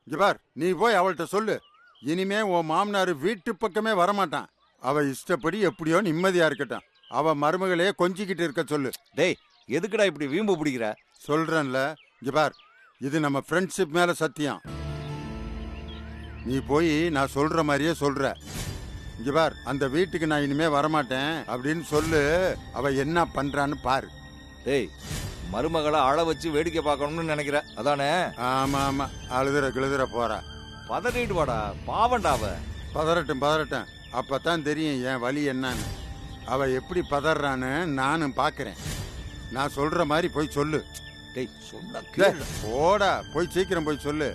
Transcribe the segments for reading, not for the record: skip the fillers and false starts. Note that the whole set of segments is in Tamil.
இங்க பார், நீ போய் அவள்கிட்ட சொல்லு, இனிமே உன் மாமனார் வீட்டு பக்கமே வரமாட்டான். அவ இஷ்டப்படி எப்படியோ நிம்மதியா இருக்கட்டும். அவ மருமகளே கொஞ்சிக்கிட்டு இருக்க சொல்லு. டேய், எதுக்குடா இப்படி வீம்பு பிடிக்கிற? சொல்றேன்ல, இங்க பார், இது நம்ம ஃப்ரெண்ட்ஷிப் மேல சத்தியம். நீ போய் நான் சொல்ற மாதிரியே சொல்ற. இங்க பார், அந்த வீட்டுக்கு நான் இனிமே வரமாட்டேன் அப்படின்னு சொல்லு. அவ என்ன பண்றான்னு பாரு. டேய், மருமகளை அழ வச்சு வேடிக்கை பார்க்கணும்னு நினைக்கிற அதானே? ஆமா ஆமா, அழுதுற கிழுதுற போறா. பதறிட்டு வாடா, பாவண்டா அவ. பதறட்டும், அப்பதான் தெரியும் என் வலி என்னன்னு. அவ எப்படி பதறான்னு நானும் பாக்குறேன். நான் சொல்ற மாதிரி போய் சொல்லு. டேய், சொன்னா டேய், போடா, போய் சீக்கிரம் போய் சொல்லு.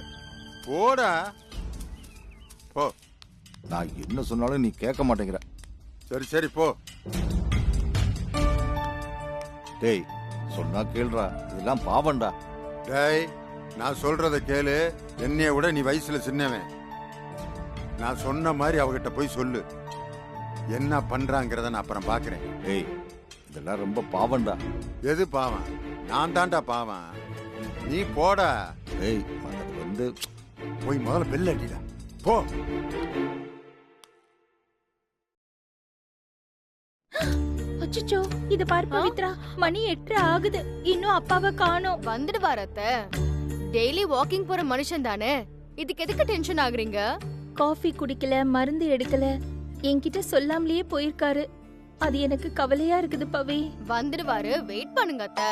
போடா போ. நான் என்ன சொன்னாலும் நீ கேட்க மாட்டேங்கிற. சரி போ. டேய், சொன்னா கேளுடா, இதெல்லாம் பாவண்டா. டேய், நான் சொல்றத கேளு. என்னைய விட நீ வயசுல சின்னவன். நான் சொன்ன மாதிரி அவகிட்ட போய் சொல்லு. என்ன பண்றாங்கிறத நான் அப்புறம் பாக்குறேன். டேய், இதெல்லாம் ரொம்ப பாவண்டா. எது பாவம்? நான் தான்டா பாவம். நீ போடா. டேய், அது போய் முதல்ல பெல் அடிடா. போ. அச்சச்சோ, இது பாரு பவித்ரா, மணி 8 ஆகுது, இன்னும் அப்பாவை காணோம். வந்துடுவார் அத்தை. டெய்லி வாக்கிங் போற மனுஷன் தானே, இதுக்கு எதுக்கு டென்ஷன் ஆகுறீங்க? காஃபி குடிக்கல, மருந்து எடுக்கல, என்கிட்ட சொல்லாமலேயே போயிருக்காரு. அது எனக்கு கவலையா இருக்குது பவி. வந்துடுவாரு, வெயிட் பண்ணுங்க அத்தை.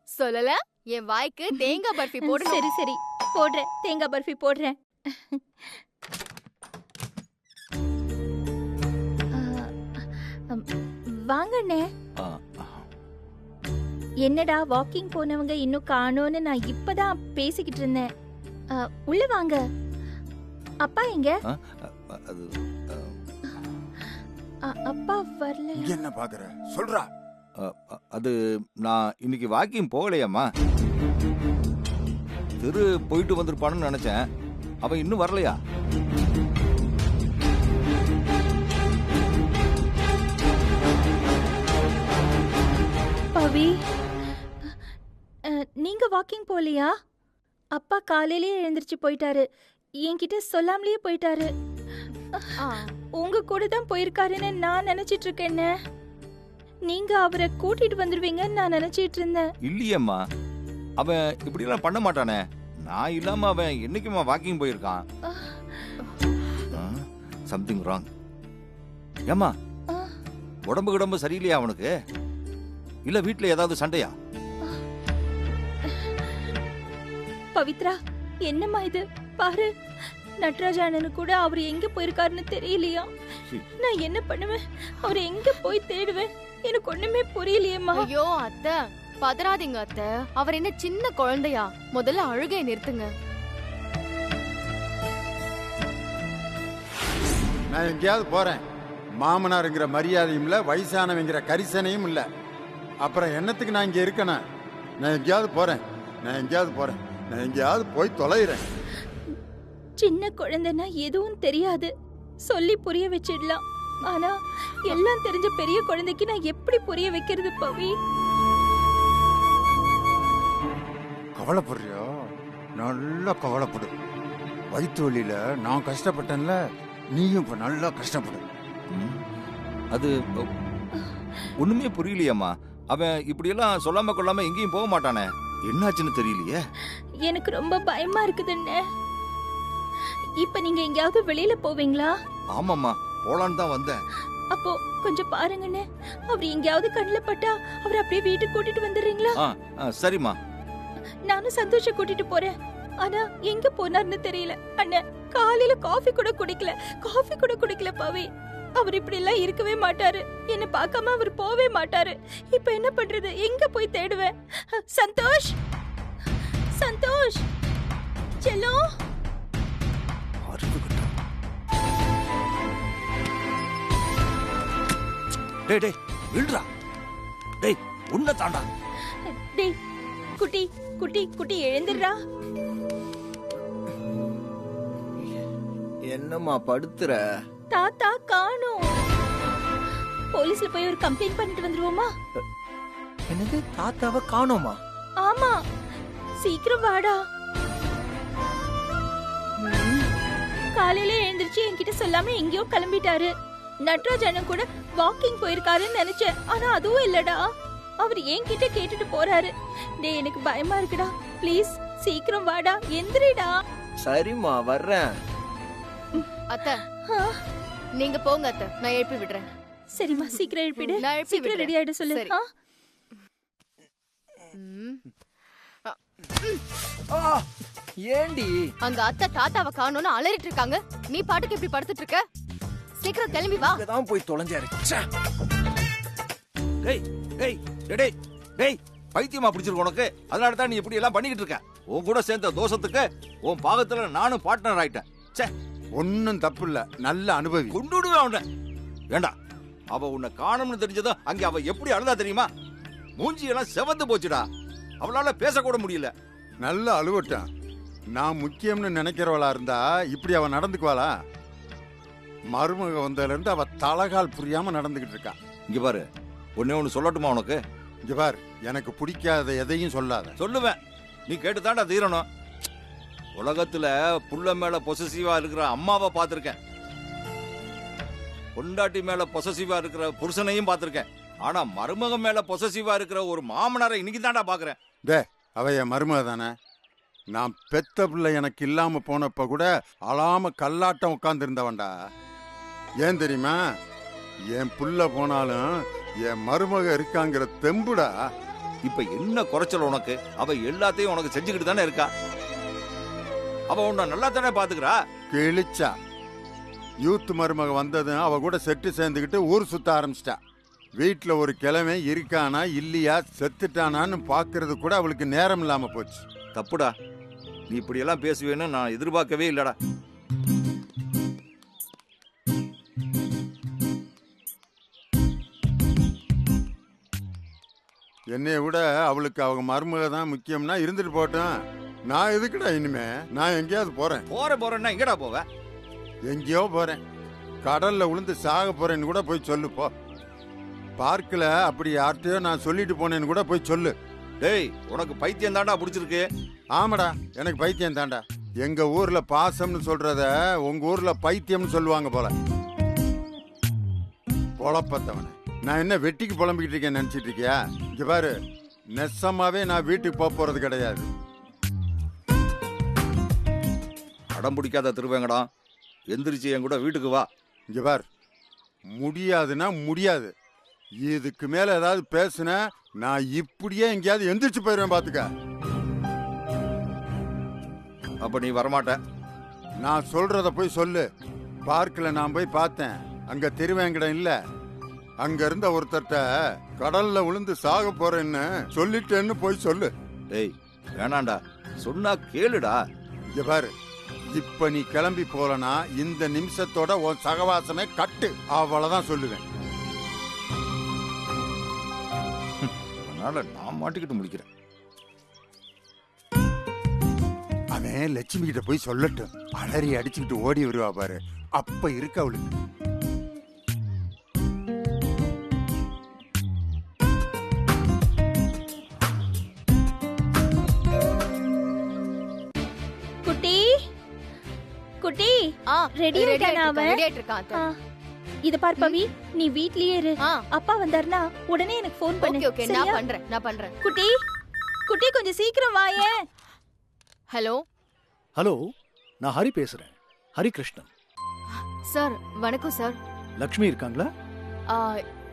சொல்லல, என் வாய்க்கு தேங்காய் பர்ஃபி போடு. சரி போடுறேன், தேங்காய் பர்ஃபி போடுறேன். வாங்கண்ணே. என்னடா வாக்கிங் போனவங்க இன்னும் காணோன்னு நான் இப்பதான் பேசிக்கிட்டு இருந்தேன். உள்ள வாங்க. அப்பா எங்க? அப்பா வரல. என்ன பாக்குற? சொல்றா. அது நான் இன்னைக்கு வாக்கிங் போகலையாம்மா. திரு போயிட்டு வந்திருப்பான்னு நினைச்சேன். அவன் இன்னும் வரலையா? பவி, நீங்க வாக்கிங் போலியா? அப்பா காலையிலேயே எழுந்திருச்சு போயிட்டாரு. என்கிட்ட சொல்லாமலேயே போயிட்டாரு. உங்க கூட தான் போயிருக்காருன்னு நான் நினைச்சிட்டு இருக்கேன். நீங்க அவரை கூட்டிட்டு வந்துருவீங்கன்னு நான் நினைச்சிட்டு இருந்தேன். இல்லையம்மா, அவன் இப்படி எல்லாம் பண்ண மாட்டானே. நான் இல்லாம அவன் என்னைக்குமா வாக்கிங் போயிருக்கான்? Something wrong. ஏம்மா, உடம்பு சரியில்லையா அவனுக்கு? இல்ல வீட்டுல ஏதாவது சண்டையா? பவித்ரா, என்னம்மா இது பாரு. நட்ராஜ் அண்ணனு கூட அவர் எங்க போயிருக்காருன்னு தெரியலையா? நான் என்ன பண்ணுவேன்? அவர் எங்க போய் தேடுவேன்? எனக்கு ஒண்ணுமே புரியலையேம்மா. ஐயோ அத்தை, பதறாதீங்க அத்தை. அவர் என்ன சின்ன குழந்தையா? முதல்ல அழுகையை நிறுத்துங்க. நான் எங்கேயாவது போறேன். மாமனாருங்கிற மரியாதையும் இல்ல, வயசானவங்கிற கரிசனையும் இல்ல. அப்புறம் என்னத்துக்கு நான் இங்க இருக்கேனா? நான் எங்கேயாவது போய் தொலைகிறேன். சின்ன குழந்தைன்னா எதுவும் தெரியாது, சொல்லி புரிய வச்சிடலாம். ஆனா எல்லாம் தெரிஞ்ச பெரிய குழந்தைக்கு நான் எப்படி புரிய வைக்கிறது பவி? கவலைப்படுறியா? நல்லா கவலைப்படு. வயிற்று வலியில நான் கஷ்டப்பட்டேன்ல, நீயும் இப்ப நல்லா கஷ்டப்படு. அது ஒண்ணுமே புரியலையம்மா. அவன் இப்படி எல்லாம் சொல்லாம கொள்ளாம எங்கேயும் போக மாட்டானே. என்னாச்சுன்னு தெரியலையே. எனக்கு ரொம்ப பயமா இருக்குதுன்னு. இப்ப நீங்க எங்கயாவது வெளியில போவீங்களா? ஆமாம்மா, போலான்னு தான் வந்தேன். அப்போ கொஞ்சம் பாருங்கண்ணே. அவர் எங்கயாவது கண்ணுல பட்டா அவர் அப்படியே வீட்டுக்கு கூட்டிட்டு வந்துடுறீங்களா? சரிம்மா. நானும் சந்தோஷ கூட்டிட்டு போறேன். ஆனா எங்க போனார்னு தெரியல. அண்ணன் காலையில காஃபி கூட குடிக்கல பவி. அவர் இப்படி எல்லாம் இருக்கவே மாட்டாரு. என்ன பார்க்காம அவர் போவே மாட்டாரு. இப்ப என்ன பண்றது? எங்க போய் தேடுவேன்? சந்தோஷ், செல்லம். டேய் விடுடா. டேய், உன்னை தாண்டா. டேய் குட்டி எழுந்துடுறா. என்னம்மா படுத்துற? தாத்தா காணோம். போலீஸ்ல போய் ஒரு கம்ப்ளைண்ட் பண்ணிட்டு வந்துருவோமா? என்னது, தாத்தாவை காணோமா? ஆமா, சீக்கிரம் வாடா. காலையில எழுந்திருச்சு என்கிட்ட சொல்லாம எங்கேயோ கிளம்பிட்டாரு. நட்ராஜ் அண்ணன் கூட வாக்கிங் போயிருக்காருன்னு நினைச்சேன். ஆனா அதுவும் இல்லடா. அவர் என்கிட்ட கேட்டுட்டு போறாரு. டேய் எனக்கு பயமா இருக்குடா. ப்ளீஸ் சீக்கிரம் வாடா, எந்திரிடா. சரிம்மா வர்றேன். அத்தை நீங்க போங்க அத்தை, நான் எழுப்பி விடுறேன். சரிம்மா சீக்கிரம் எழுப்பிடு. நான் எழுப்பி சீக்கிரம் ரெடி ஆயிடு சொல்லு. சரி. ஏண்டி அங்க அத்தை தாத்தாவை காணோம்னு அலறிட்டு இருக்காங்க. நீ பாட்டுக்கு இப்படி படுத்துட்டு இருக்க? சீக்கிரம் கிளம்பி வா. தான் போய் தொலைஞ்சாரு. டேய் டேய் டேய் டேய் பைத்தியமா பிடிச்சிருக்கு உனக்கு. அதனால தான் நீ இப்படி எல்லாம் பண்ணிக்கிட்டு இருக்க. உன் கூட சேர்ந்த தோஷத்துக்கு உன் பாகத்துல நானும் பார்ட்னர் ஆயிட்டேன். ச்சே, ஒன்னும் தப்பு இல்ல, நல்ல அனுபவி. கொண்டுடுவேன் அவனை. ஏண்டா அவ உன்னை காணும்னு தெரிஞ்சதும் அங்க அவ எப்படி அழுதா தெரியுமா? மூஞ்சி எல்லாம் செவந்து போச்சுடா. அவளால பேசக்கூட முடியல. நல்ல அழுவட்டான். நான் முக்கியம்னு நினைக்கிறவளா இருந்தா இப்படி அவ நடந்துக்குவாளா? மருமக வந்ததுல இருந்து அவ தலகால் புரியாம நடந்துகிட்டு இருக்கா. இங்க பாரு, ஒன்னே ஒண்ணு சொல்லட்டுமா உனக்கு? இங்க பார், எனக்கு பிடிக்காத எதையும் சொல்லாத. சொல்லுவேன், நீ கேட்டுதான்டா தீரணும். உலகத்துல புள்ள மேல பொசசிவா இருக்கிற அம்மாவை பார்த்திருக்கேன். பொண்டாட்டி மேல பொசசிவா இருக்கிற புருஷனையும் பார்த்திருக்கேன். ஆனா மருமக மேல பொசசிவா இருக்கிற ஒரு மாமனாரை இன்னைக்கு தான்டா பாக்குறேன். டே, அவ என் மருமக தானே. நான் பெத்த பிள்ளை எனக்கு இல்லாம போனப்ப கூட அழாம கல்லாட்டம் உட்கார்ந்து இருந்தவன்டா. ஏன் தெரியுமா? என் புள்ள போனாலும் என் மருமக இருக்காங்கிற தெம்புடா. இப்ப என்ன குறைச்சல் உனக்கு? அவ எல்லாத்தையும் உனக்கு செஞ்சுக்கிட்டு தானே இருக்கா. அவ உன்னை நல்லா தானே பாத்துக்கிறா. கிழிச்சா. யூத் மருமக வந்ததும் அவ கூட செட்டு சேர்ந்துக்கிட்டு ஊர் சுத்த ஆரம்பிச்சிட்டா. வீட்டுல ஒரு கிழமை இருக்கானா இல்லையா, செத்துட்டானான்னு பாக்குறது கூட அவளுக்கு நேரம் இல்லாம போச்சு. தப்புடா, நீ இப்படி எல்லாம் பேசுவேன்னு நான் எதிர்பார்க்கவே இல்லடா. என்னைய விட அவளுக்கு அவங்க மருமக தான் முக்கியம்னா இருந்துட்டு போட்டோம். நான் எதுக்குடா இனிமே? நான் எங்கேயாவது போறேன். போறேன்னா எங்கடா போவ? எங்கேயோ போறேன். கடல்ல விழுந்து சாக போறேன்னு கூட போய் சொல்லு போ. பார்க்கல அப்படி யார்கிட்டயோ நான் சொல்லிட்டு போனேன்னு கூட போய் சொல்லு. டேய், உனக்கு பைத்தியம் தாண்டா பிடிச்சிருக்கு. ஆமாடா, எனக்கு பைத்தியம் தாண்டா. எங்க ஊர்ல பாசம்னு சொல்றத உங்க ஊர்ல பைத்தியம்னு சொல்லுவாங்க போல. பொழப்பத்தவன நான் என்ன வெட்டிக்கு புலம்பிக்கிட்டு இருக்கேன் நினைச்சிட்டு இருக்கியா? இங்க பாரு, நெசமாவே நான் வீட்டுக்கு போறது கிடையாது. அடம் பிடிக்காத திருவேங்கடம், எந்திரிச்சு என் கூட வீட்டுக்கு வா. இங்க பார், முடியாதுன்னா முடியாது. இதுக்கு மேல ஏதாவது பேசுன நான் இப்படியே எங்கேயாவது எந்திரிச்சு போயிருவேன் பாத்துக்க. அப்ப நீ வரமாட்ட. நான் சொல்றத போய் சொல்லு. பார்க்ல நான் போய் பார்த்தேன். அங்க திருவேங்கடம் இல்ல. அங்க இருந்த ஒருத்தர்ட்ட கடல்ல விழுந்து சாக போறேன்னு சொல்லிட்டேன்னு போய் சொல்லு. டேய் வேணாண்டா, சொன்னா கேளுடா. இங்க பாரு, இப்ப நீ கிளம்பி போலனா இந்த நிமிஷத்தோட உன் சகவாசமே கட்டு. அவ்வளவுதான் சொல்லுவேன். அதனால நான் மாட்டிக்கிட்டு முடிக்கிறேன். அவன் லட்சுமி கிட்ட போய் சொல்லட்டும். அலறி அடிச்சுக்கிட்டு ஓடி வருவா பாரு, அப்ப இருக்கு அவளுக்கு. குட்டி குட்டி, ரெடி ஆயிட்டு இருக்கான். இத பார் பவி, நீ வீட்லயே இரு. அப்பா வந்தாருனா உடனே எனக்கு ஃபோன் பண்ணு. ஓகே, நான் பண்றேன். குட்டி குட்டி, கொஞ்சம் சீக்கிரம் வாயே. ஹலோ ஹலோ, நான் ஹரி பேசுறேன். ஹரி கிருஷ்ணன் சார். வணக்கம் சார். லக்ஷ்மி இருக்காங்களா?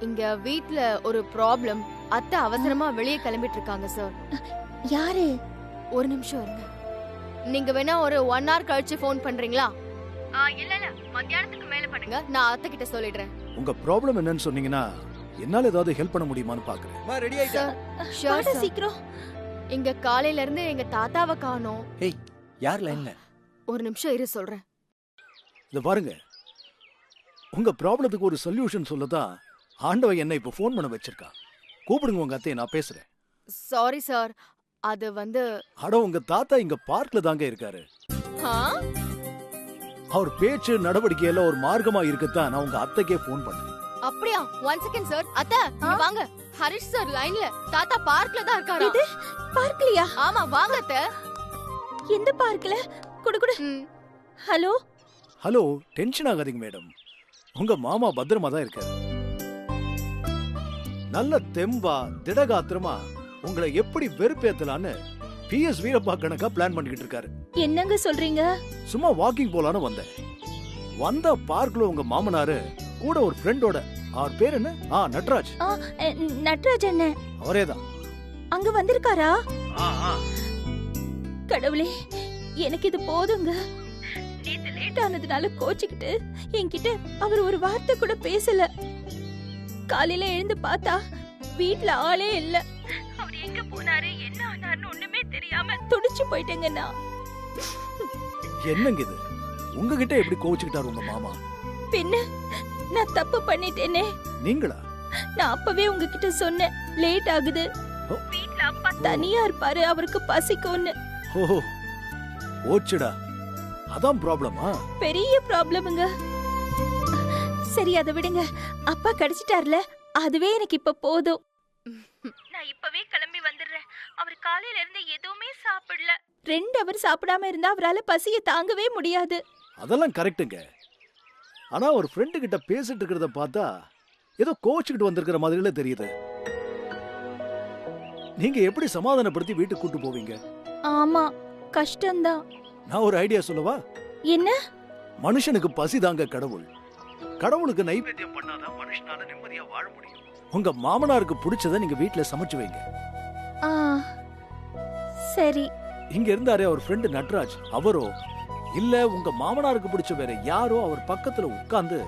இங்க வீட்ல ஒரு ப்ராப்ளம். அத்தை அவசரமா வெளியே கிளம்பிட்டு இருக்காங்க சார். யாரு? ஒரு நிமிஷம் இருங்க. நீங்க வேணா ஒரு 1 hour கழிச்சு ஃபோன் பண்றீங்களா? இல்ல மத்தியானத்துக்கு மேல பண்ணுங்க, நான் அத்தை கிட்ட சொல்லிடுறேன். உங்க ப்ராப்ளம் என்னன்னு சொன்னீங்கன்னா என்னால ஏதாவது ஹெல்ப் பண்ண முடியுமான்னு பாக்குறேன். ரெடி ஆயிட்டா? Sure sir. சீக்கிரம். இங்க காலையில இருந்து எங்க தாத்தாவை காணோம். ஏய், யார் லைன்ல? ஒரு நிமிஷம் இரு சொல்றேன். இத பாருங்க, உங்க ப்ராப்ளத்துக்கு ஒரு சொல்யூஷன் சொல்லதான் ஆண்டவன் என்ன இப்ப ஃபோன் பண்ண வச்சிருக்கான். கூப்பிடுங்க உங்க அத்தையை, நான் பேசுறேன். சாரி சார், அது வந்து அட உங்க தாத்தா இங்க பார்க்ல தாங்க இருக்காரு. அவர் பேச்சு நடவடிக்கையில ஒரு மார்க்கமா இருக்கத்தான் நான் உங்க அத்தைக்கே ஃபோன் பண்ணேன். அப்படியா? 1 செகண்ட் சார். அத்தை வாங்க. ஹரிஷ் சார் லைன்ல. தாத்தா பார்க்ல தான் இருக்காரு. இது பார்க்லயா? ஆமா, வாங்க அத்தை. எந்த பார்க்ல? குடு குடு. ஹலோ ஹலோ, டென்ஷன் ஆகாதீங்க மேடம். உங்க மாமா பத்திரமா தான் இருக்காரு. நல்ல தெம்பா திடகாத்திரமா உங்களை எப்படி வெறுப்பேத்தலான்னு PS வீரப்பா கணக்கா பிளான் பண்ணிக்கிட்டு இருக்காரு. என்னங்க சொல்றீங்க? சும்மா வாக்கிங் போலான்னு வந்தேன். வந்த பார்க்ல உங்க மாமனாரு கூட ஒரு ஃப்ரெண்டோட, அவர் பேர் என்ன? நட்ராஜ். நட்ராஜ் என்ன? அவரேதான். அங்க வந்திருக்காரா? கடவுளே, எனக்கு இது போதுங்க. நேத்து லேட் ஆனதுனால கோச்சிக்கிட்டு என்கிட்ட அவர் ஒரு வார்த்தை கூட பேசல. காலையில எழுந்து பார்த்தா வீட்ல ஆளே இல்ல. அவர் எங்க போனாரு, என்ன ஆனாருன்னு ஒண்ணுமே தெரியாம துடிச்சு போயிட்டேங்க நான். என்னங்க இது? உங்ககிட்ட எப்படி கோவிச்சுக்கிட்டாரு உங்க மாமா? பின்ன நான் தப்பு பண்ணிட்டேனே. நீங்களா? நான் அப்பவே உங்ககிட்ட சொன்னேன், லேட் ஆகுது, வீட்ல அப்பா தனியா இருப்பாரு, அவருக்கு பசிக்கும்னு. ஓஹோ, ஓச்சுடா, அதான் ப்ராப்ளமா? பெரிய ப்ராப்ளமுங்க. சரி, அதை விடுங்க. அப்பா கிடைச்சிட்டார்ல, அதுவே எனக்கு இப்ப போதும். நான் இப்பவே கிளம்பி வந்துடுறேன். அவர் காலையில இருந்து எதுவுமே சாப்பிடல. 2 அவர் சாப்பிடாம இருந்தா அவரால பசிய தாங்கவே முடியாது. அதெல்லாம் கரெக்ட்டுங்க. ஆனா ஒரு ஃப்ரெண்டு கிட்ட பேசிட்டு இருக்கிறத பார்த்தா ஏதோ கோச்சுக்கிட்டு வந்திருக்கிற மாதிரில தெரியுது. நீங்க எப்படி சமாதானப்படுத்தி வீட்டுக்கு கூட்டு போவீங்க? ஆமா, கஷ்டம்தான். நான் ஒரு ஐடியா சொல்லவா? என்ன? மனுஷனுக்கு பசி தாங்க கடவுள். கடவுளுக்கு நைவேத்தியம் பண்ணாதான் மனுஷனால நிம்மதியா வாழ முடியும். உங்க மாமனாருக்கு பிடிச்சத நீங்க வீட்ல சமைச்சு வைங்க. சரி. இங்க இருந்தாரே அவர் ஃப்ரெண்டு நட்ராஜ், அவரோ இல்ல உங்க மாமனாருக்கு பிடிச்ச வேற யாரோ அவர் பக்கத்துல உட்கார்ந்து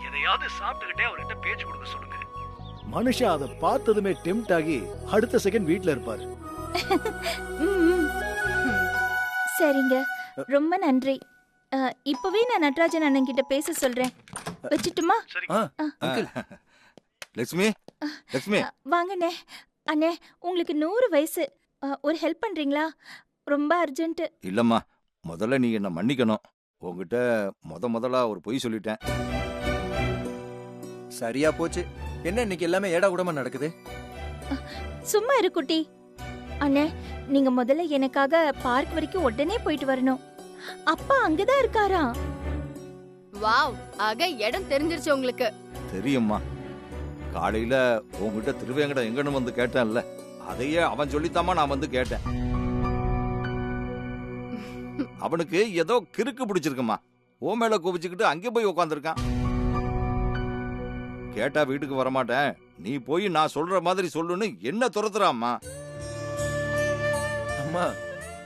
எதையாவது சாப்பிட்டுக்கிட்டே அவர்கிட்ட பேச்சு கொடுக்க சொல்லுங்க. மனுஷன் அதை பார்த்ததுமே டெம்ட் ஆகி அடுத்த செகண்ட் வீட்ல இருப்பாரு. சரிங்க, ரொம்ப நன்றி. இப்பவே நான் நட்ராஜன் அண்ணன் கிட்ட பேச சொல்றேன். வச்சிட்டுமா? லட்சுமி, லட்சுமி, வாங்கண்ணே. அண்ணே, உங்களுக்கு 100 வயசு. ஒரு ஹெல்ப் பண்றீங்களா? ரொம்ப அர்ஜென்ட். இல்லம்மா, முதல்ல நீ என்ன மன்னிக்கணும். உங்ககிட்ட முதலா ஒரு பொய் சொல்லிட்டேன். சரியா போச்சு. என்ன இன்னைக்கு எல்லாமே ஏடா கூடமா நடக்குது? சும்மா இரு குட்டி. அண்ணே, நீங்க முதல்ல எனக்காக பார்க் வரைக்கும் உடனே போயிட்டு வரணும். அப்பா அங்கதான் இருக்காரா? வாவ், ஆக இடம் தெரிஞ்சிருச்சு உங்களுக்கு. தெரியும்மா, காலையில உங்ககிட்ட திருவேங்கடம் எங்கன்னு வந்து கேட்டேன்ல, அதையே அவன் சொல்லித்தாமா நான் வந்து கேட்டேன். அவனுக்கு ஏதோ கிறுக்கு பிடிச்சிருக்குமா, ஓ மேல கோபிச்சுக்கிட்டு அங்கே போய் உட்காந்துருக்கான். கேட்டா வீட்டுக்கு வரமாட்டேன், நீ போய் நான் சொல்ற மாதிரி சொல்லுன்னு என்ன துரத்துறாம்மா. அம்மா,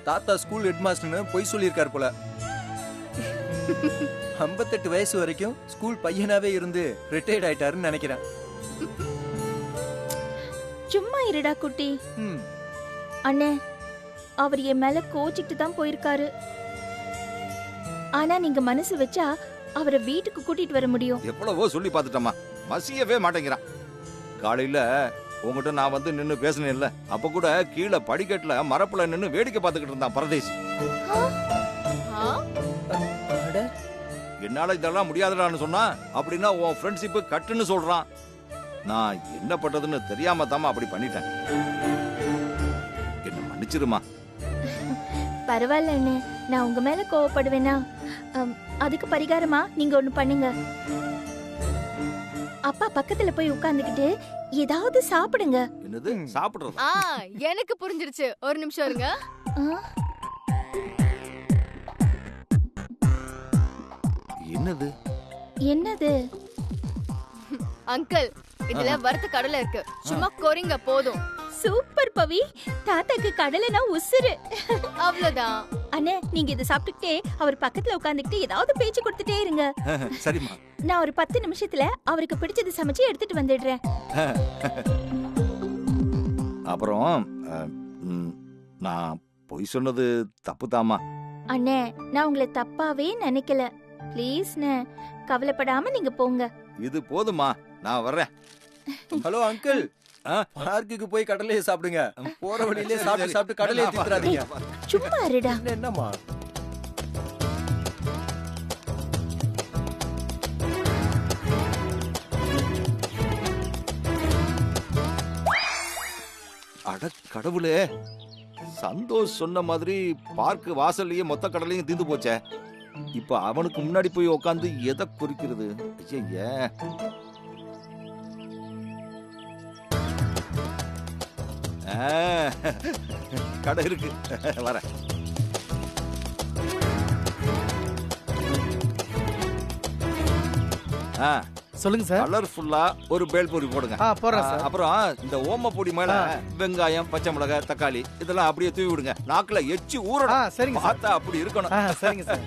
தாத்தா ஸ்கூல் ஹெட்மாஸ்டர்னு பொய் சொல்லியிருக்காரு போல. 58 வயசு வரைக்கும் ஸ்கூல் பையனாவே இருந்து ரிட்டையர்ட் ஆயிட்டாருன்னு நினைக்கிறேன். சும்மா இருடா குட்டி. அண்ணே, அவர் என் மேல கோச்சிட்டு தான் போயிருக்காரு. ஆனா நீங்க மனசு வச்சா அவரை வீட்டுக்கு கூட்டிட்டு வர முடியும். எவ்வளவோ சொல்லி பார்த்துட்டம்மா, மசியவே மாட்டேங்கிறான். காலையில உங்ககிட்ட நான் வந்து நின்னு பேசினேன் இல்ல, அப்ப கூட கீழே படிக்கட்டுல மரப்புல நின்னு வேடிக்கை பார்த்துக்கிட்டு இருந்தான் பரதேசி. என்னால இதெல்லாம் முடியாதுடான்னு சொன்னா, அப்படின்னா உன் ஃப்ரெண்ட்ஷிப் கட்டுன்னு சொல்றான். நான் என்ன பண்றதுன்னு தெரியாம தாமா அப்படி பண்ணிட்டேன். என்ன மன்னிச்சிருமா. பரவாயில்ல அண்ணே, நான் உங்க மேல கோவப்படுவேனா? அதுக்கு பரிகாரமா நீங்க ஒண்ணு பண்ணுங்க. அப்பா பக்கத்துல போய் உட்கார்ந்துகிட்டு ஏதாவது சாப்பிடுங்க. என்னது சாப்பிடுறது? எனக்கு புரிஞ்சிருச்சு. ஒரு நிமிஷம் இருங்க. என்னது என்னது? அங்கிள், இதுல வறுத்த கடலை இருக்கு, சும்மா கொறிங்க போதும். சூப்பர் பவி, தாத்தாக்கு கடலைனா உசுரு. அவ்வளவுதான். அண்ணே, நீங்க இதை சாப்பிட்டுக்கிட்டே அவர் பக்கத்துல உட்கார்ந்துகிட்டு ஏதாவது பேச்சு கொடுத்துட்டே இருங்க. சரிம்மா. நான் ஒரு 10 நிமிஷத்துல அவருக்கு பிடிச்சது சமைச்சு எடுத்துட்டு வந்துடுறேன். அப்புறம் நான் பொய் சொன்னது தப்புதாமா. அண்ணே, நான் உங்களை தப்பாவே நினைக்கல. ப்ளீஸ்ண்ணே, கவலைப்படாம நீங்க போங்க. இது போதுமா, நான் வர்றேன். ஹலோ அங்கிள், பார்க்குக்கு போய் கடலையை சாப்பிடுங்க. போற வழியிலே சாப்பிட்டு சாப்பிட்டு கடலையை தீத்துறாதீங்க. சும்மா இருடா. என்னம்மா? அட கடவுளே, சந்தோஷ் சொன்ன மாதிரி பார்க்கு வாசல்லையே மொத்த கடலையும் தீந்து போச்சே. இப்ப அவனுக்கு முன்னாடி போய் உட்காந்து எதை குறிக்கிறது? ஐயே, கடை இருக்கு, வர. சொல்லுங்க சார். கலர்ஃபுல்லா ஒரு பேல்பூரி போடுங்க. போறேன் சார். அப்புறம் இந்த ஓம பொடி மேல வெங்காயம், பச்சை மிளகாய், தக்காளி இதெல்லாம் அப்படியே தூவி விடுங்க. நாக்குல எச்சி ஊறணும். சரிங்க சார். பார்த்தா அப்படி இருக்கணும். சரிங்க சார்.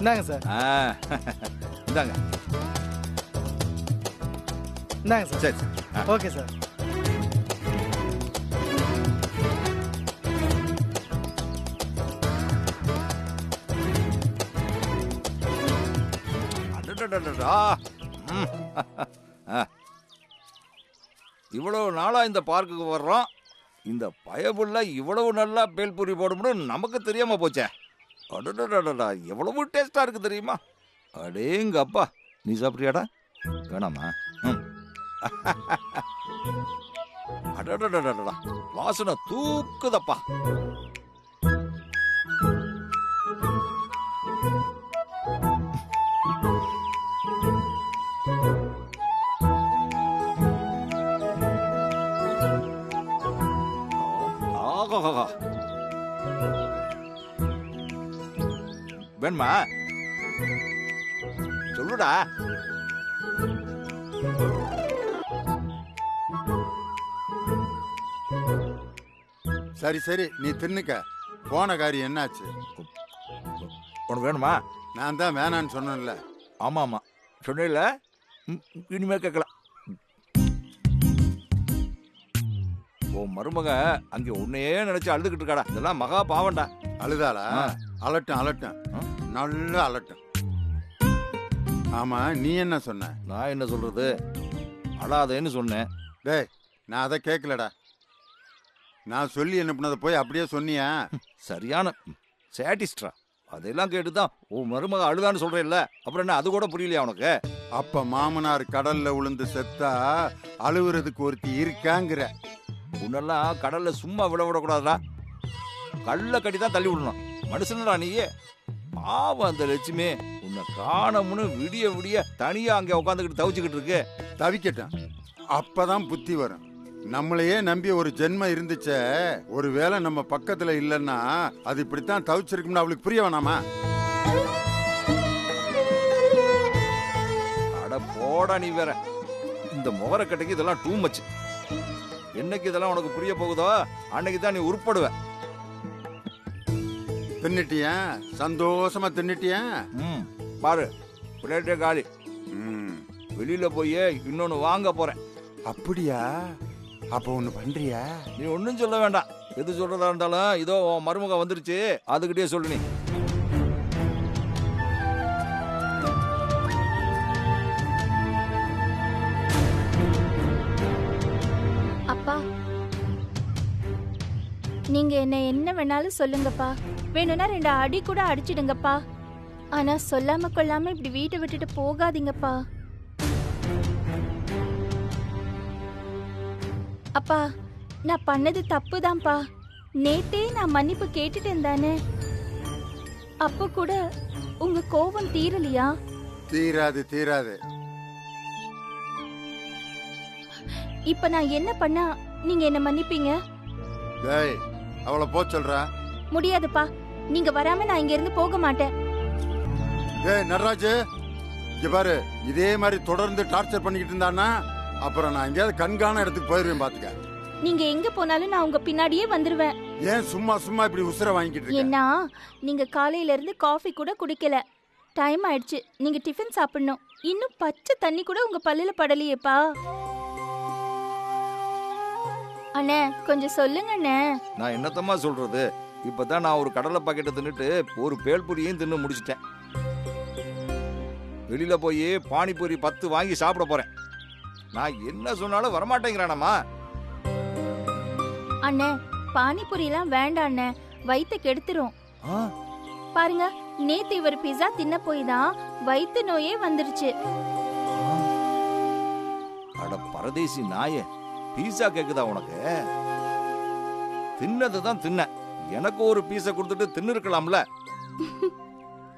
இந்தாங்க சார். இந்தாங்க. இந்தாங்க சார். சரி. Okay sir. இவ்வளவு நாளா இந்த பார்க்குக்கு வர்றோம். இந்த பயபுள்ள இவ்வளவு நல்லா பேல்பூரி போடும்னு நமக்கு தெரியாம போச்சே. அடடடடா, எவ்வளவு டேஸ்டா இருக்கு தெரியுமா? அடேங்க அப்பா, நீ சாப்பிட்றியாடா? வேணாமா? அடடடடா, வாசனை தூக்குதப்பா. வேணுமா? சொல்லுடா. சரி சரி, நீ தின்னுக்க. போன காரியம் என்னாச்சு? உனக்கு வேணுமா? நான் தான் வேணான்னு சொன்னேன்ல. ஆமா ஆமா சொன்ன. இனிமே கேட்கலாம். உன் மருமக அங்க உன்னையே நினைச்சு அழுதுகிட்டு இருக்காடா. இதெல்லாம் மகா பாவண்டா. அழுதாளா? அலட்டும் அலட்டும், நல்லா அலட்டும். ஆமா, நீ என்ன சொன்ன? நான் என்ன சொல்றது? அழாதேன்னு சொன்னேன். டேய், நான் அதை கேட்கலடா. நான் சொல்லி என்ன பண்ணதை போய் அப்படியே சொன்னியா? சரியான சேட்டிஸ்டா. அதெல்லாம் கேட்டுதான் உன் மருமக அழுதான்னு சொல்றேன்ல. அப்புறம் என்ன, அது கூட புரியலையா உனக்கு? அப்ப மாமனார் கடல்ல விழுந்து செத்தா அழுவுறதுக்கு ஒருத்தி இருக்காங்கிற. உன்னெல்லாம் கடல்ல சும்மா விடக்கூடாதுடா. கல்ல கட்டி தான் தள்ளி விடணும். மனுஷனடா நீயே. பாவம் அந்த லட்சுமி உன்னை காணமுன்னு விடிய விடிய தனியா அங்க உட்காந்துக்கிட்டு தவிச்சுக்கிட்டு இருக்கு. தவிக்கட்டும், அப்பதான் புத்தி வரும். நம்மளையே நம்பி ஒரு ஜென்மம் இருந்துச்சே, ஒருவேளை நம்ம பக்கத்துல இல்லைன்னா அது இப்படித்தான் தவிச்சிருக்கும்னு அவளுக்கு புரிய வேணாமா? அட போடா நீ வேற. இந்த முகரக்கட்டைக்கு இதெல்லாம் டூ மச். என்னைக்கு இதெல்லாம் உனக்கு புரிய போகுதோ அன்னைக்கு தான் நீ உருப்படுவ. தின்னுட்டியா? சந்தோஷமா தின்னுட்டியா? பாரு, பிளேட்டே காலி. வெளியில போய் இன்னொன்னு வாங்க போறேன். அப்படியா? அப்ப ஒண்ணு பண்றியா? நீ ஒன்னும் சொல்ல வேண்டாம். எது சொல்றதா இருந்தாலும் இதோ மருமக வந்துருச்சு, அதுகிட்டே சொல்லு. நீ அப்பா, நீங்க என்ன வேணாலும் சொல்லுங்கப்பா. வேணும்னா 2 அடி கூட அடிச்சிடுங்கப்பா. ஆனா சொல்லாம கொள்ளாம இப்படி வீட்டை விட்டுட்டு போகாதீங்கப்பா. அப்பா, நான் பண்ணது தப்புதான்ப்பா. நேத்தே நான் மன்னிப்பு கேட்டுட்டேன் தானே. அப்ப கூட உங்க கோபம் தீரலையா? தீராது தீராது. இப்ப நான் என்ன பண்ணா நீங்க என்ன மன்னிப்பீங்க? டேய், அவளை போ சொல்ற. முடியாதுப்பா. நீங்க வராம நான் இங்க இருந்து போக மாட்டேன். டேய் நடராஜ், இங்க பாரு, இதே மாதிரி தொடர்ந்து டார்ச்சர் பண்ணிக்கிட்டு இருந்தானா அப்புறம் நான் எங்கேயாவது கண்காண இடத்துக்கு போயிருவேன் பாத்துக்க. நீங்க எங்க போனாலும் நான் உங்க பின்னாடியே வந்துருவேன். ஏன் சும்மா சும்மா இப்படி உசுர வாங்கிட்டு இருக்க? ஏன்னா நீங்க காலையில இருந்து காஃபி கூட குடிக்கல. டைம் ஆயிடுச்சு, நீங்க டிஃபன் சாப்பிடணும். இன்னும் பச்சை தண்ணி கூட உங்க பல்லுல படலையேப்பா. அண்ணே, கொஞ்சம் சொல்லுங்க அண்ணே. நான் என்னத்தம்மா சொல்றது? இப்பதான் நான் ஒரு கடலை பாக்கெட்டை தின்னுட்டு ஒரு பேல்பூரியும் தின்னு முடிச்சிட்டேன். வெளியில போய் பானிபூரி 10 வாங்கி சாப்பிட போறேன். நான் என்ன சொன்னாலும் வரமாட்டேங்கிறானம்மா. அண்ணே, பானிபூரி எல்லாம் வேண்டாம் அண்ணே, வயித்தை கெடுத்துரும். பாருங்க, நேத்து இவர் பிஸா தின்ன போய் தான் வயித்து நோயே வந்துருச்சு. அட பரதேசி நாயே, பீஸா கேக்குதா உனக்கு? தின்னது தான் தின்ன. எனக்கு ஒரு பீஸை கொடுத்துட்டு தின்னு இருக்கலாம்ல.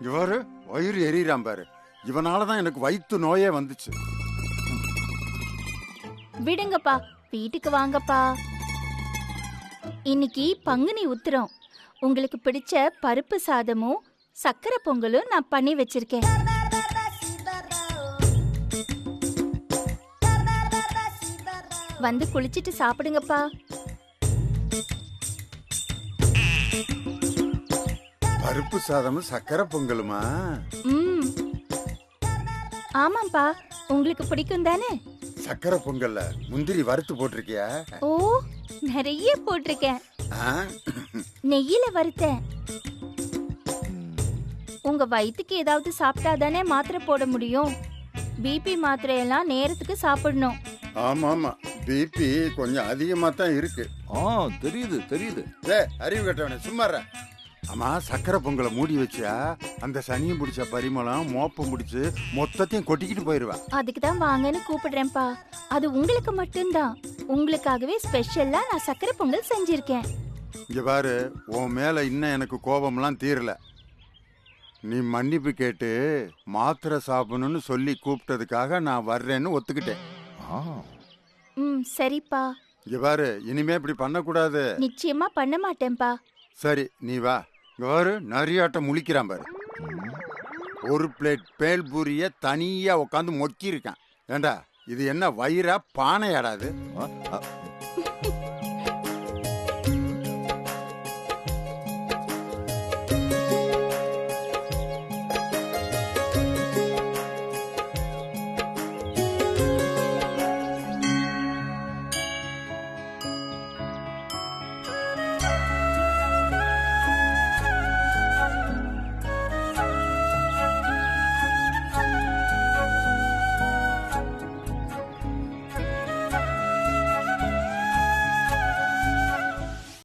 இவரு வயிறு எரியறான் பாரு. இவனாலதான் எனக்கு வயிற்று நோயே வந்துச்சு. விடுங்கப்பா, வீட்டுக்கு வாங்கப்பா. இன்னைக்கு பங்குனி உத்திரம். உங்களுக்கு பிடிச்ச பருப்பு சாதமும் சக்கரை பொங்கலும் நான் பண்ணி வச்சிருக்கேன். வந்து குளிச்சிட்டு சாப்பிடுங்கப்பா. பருப்பு சாதமும் சக்கரை பொங்கலுமா? ம், ஆமாப்பா, உங்களுக்கு பிடிக்கும் தானே? சக்கரை பொங்கல்ல முந்திரி வறுத்து போட்டிருக்கியா? ஓ, நிறைய போட்டிருக்கேன். ஆ? நெய்யில வறுத்தேன். உங்க வயிற்றுக்கு ஏதாவது சாப்பிட்டா தானே மாத்திரை போட முடியும். பிபி மாத்திரையெல்லாம் நேரத்துக்கு சாப்பிடணும். ஆமா ஆமா, பிபி கொஞ்சம் அதிகமா தான் இருக்கு. தெரியுது தெரியுது. அறிவு கட்டவனே சும்மாற. ஆமா, சக்கரை பொங்கலை மூடி வச்சா அந்த சனியும் பிடிச்ச பரிமளம் மோப்பம் பிடிச்சு மொத்தத்தையும் கொட்டிக்கிட்டு போயிருவா. அதுக்கு தான் வாங்கன்னு கூப்பிடுறேன்ப்பா. அது உங்களுக்கு மட்டும்தான். உங்களுக்காகவே ஸ்பெஷலா நான் சக்கரை பொங்கல் செஞ்சிருக்கேன். இங்க பாரு, உன் மேல இன்னும் எனக்கு கோபம்லாம் தீரல. நீ மன்னிப்பு கேட்டு மாத்திரை சாப்பிடணும்னு சொல்லி கூப்பிட்டதுக்காக நான் வர்றேன்னு ஒத்துக்கிட்டேன். ம், சரிப்பா. இங்க பாரு, இனிமே இப்படி பண்ணக்கூடாது. நிச்சயமா பண்ண மாட்டேன்ப்பா. சரி, நீ வா. இங்க பாரு, நரியாட்டம் முழிக்கிறான் பாரு. ஒரு பிளேட் பேல்பூரிய தனியா உட்காந்து மொக்கி இருக்கான். ஏண்டா, இது என்ன வயிறா பானையாடாது?